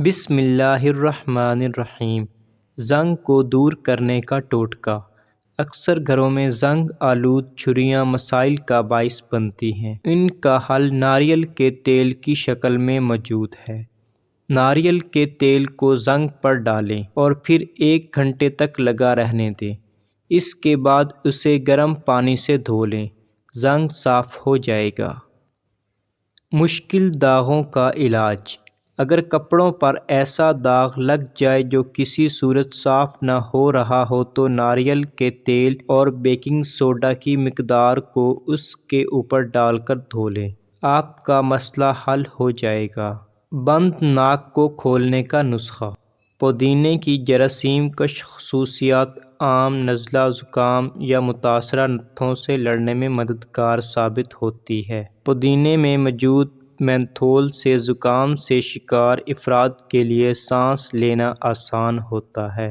بسم اللہ الرحمن الرحیم۔ زنگ کو دور کرنے کا ٹوٹکا۔ اکثر گھروں میں زنگ آلود چھریاں مسائل کا باعث بنتی ہیں۔ ان کا حل ناریل کے تیل کی شکل میں موجود ہے۔ ناریل کے تیل کو زنگ پر ڈالیں اور پھر 1 گھنٹے تک لگا رہنے دیں۔ اس کے بعد اسے گرم پانی سے دھو لیں، زنگ صاف ہو جائے گا۔ مشکل داغوں کا علاج۔ اگر کپڑوں پر ایسا داغ لگ جائے جو کسی صورت صاف نہ ہو رہا ہو تو ناریل کے تیل اور بیکنگ سوڈا کی مقدار کو اس کے اوپر ڈال کر دھو لیں، آپ کا مسئلہ حل ہو جائے گا۔ بند ناک کو کھولنے کا نسخہ۔ پودینے کی جراثیم کش خصوصیات عام نزلہ، زکام یا متاثرہ نتھوں سے لڑنے میں مددگار ثابت ہوتی ہے۔ پودینے میں موجود مینتھول سے زکام سے شکار افراد کے لیے سانس لینا آسان ہوتا ہے۔